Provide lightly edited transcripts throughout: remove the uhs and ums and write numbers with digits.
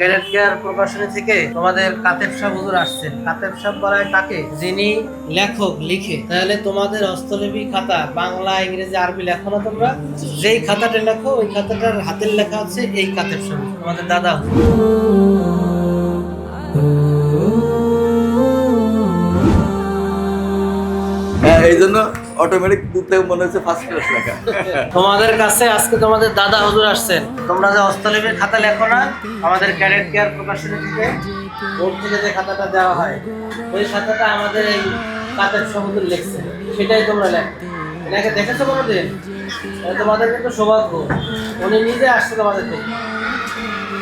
Cadet care প্রকাশনী থেকে তোমাদের কাতেব সাহেব হুজুর আসছেন। কাতেব সাহেব বলায় তাকে যিনি লেখক লিখে, তাহলে তোমাদের হস্তলিপি খাতা বাংলা ইংরেজি আরবি লেখো না তোমরা, যেই খাতাটা লেখো ওই খাতাটার হাতের লেখা হচ্ছে এই কাতেব সাহেব তোমাদের দাদা এই জন্য অটোমেটিক দিতে মনে হচ্ছে ফার্স্ট ক্লাস লেখা। তোমাদের কাছে আজকে তোমাদের দাদা হুজুর আসছেন। তোমরা যে হস্তলিপির খাতা লেখো না, আমাদের ক্যাডেট কেয়ার প্রকাশনী থেকে বোর্ড থেকে যে খাতাটা দেওয়া হয়, ওই খাতাটা আমাদের এই কাতেব সাহেব হুজুর লিখছে, সেটাই তোমরা লেখো। এটাকে দেখেছো কোনোদিন? তোমাদের কিন্তু সৌভাগ্য, উনি নিজে আসছে তোমাদের থেকে।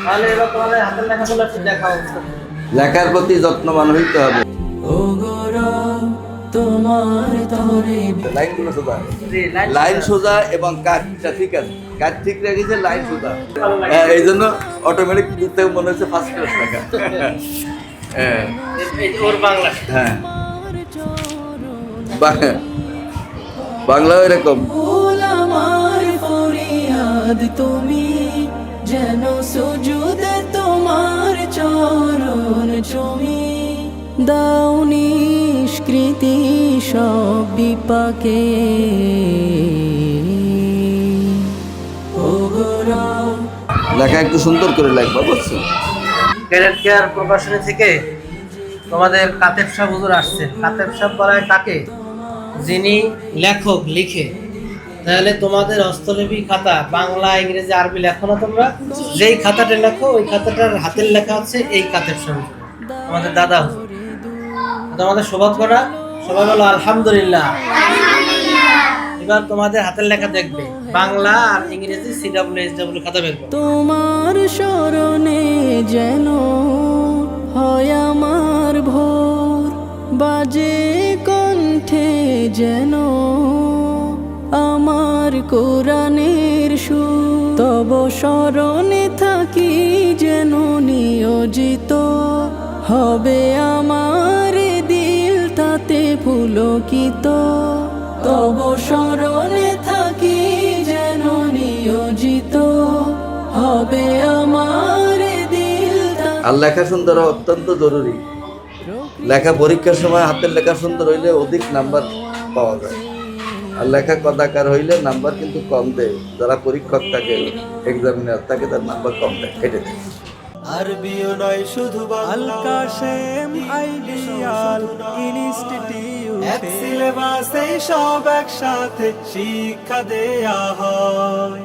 তাহলে এবার তোমাদের হাতের লেখাগুলো একটু দেখা উচিত। লেখার প্রতি যত্নবান হইতে হবে। লাইনগুলো সোজা, লাইন সোজা এবং কাজটা ঠিক আছে, কাজ ঠিক রেখেছে, লাইন সোজা। এই জন্য অটোমেটিক দিতে মনে হচ্ছে ফার্স্ট ক্লাস লেখা। ওর বাংলা, হ্যাঁ, বাংলা এরকম। তুমি যেন সুজুদে তোমার চরণ চুমি দাও নিষ্কৃতি সব বিপাকে। লেখা একটু সুন্দর করে লেখবা, বুঝছো? ক্যাডেট কেয়ার প্রকাশনী থেকে তোমাদের কাতেব সাহেব হুজুর আসছেন। কাতেব সাহেব বলায় তাকে যিনি লেখক লিখে, তাহলে তোমাদের হস্তলিপি খাতা বাংলা ইংরেজি আরবি লেখো না তোমরা, যেই খাতাটা লেখো ওই খাতাটার হাতের লেখা হচ্ছে এই কাতেব সাহেব আমাদের দাদা হুজুর। তোমাদের সৌভাগ্য না? সবাই বলো আলহামদুলিল্লাহ। এবার তোমাদের হাতের লেখা দেখবে, বাংলা আর ইংরেজি CWSW খাতা বের করো। তোমার স্মরণে যেন হয় আমার ভোর, বাজে কণ্ঠে যেন আমার কোরআনের সুর, তব স্মরণে থাকি যেন নিয়োজিত হবে আমার দিল তাতে পুলকিত। তব স্মরণে থাকি যেন নিয়োজিত হবে আমার দিল। আর লেখা সুন্দর হওয়া অত্যন্ত জরুরি। লেখা পরীক্ষার সময় হাতের লেখা সুন্দর হইলে অধিক নাম্বার পাওয়া যায়, আর লেখা কদাকার হইলে নাম্বার কিন্তু কম দেয়। যারা পরীক্ষক থাকে, এক্সামিনার থাকে, তার নাম্বার কম দেয়, কেটে দেয়। আরবিও নয় শুধু আল কাশেম আইডিয়াল ইনস্টিটিউট, এক সিলেবাসে সব একসাথে শিক্ষা দেয়া হয়।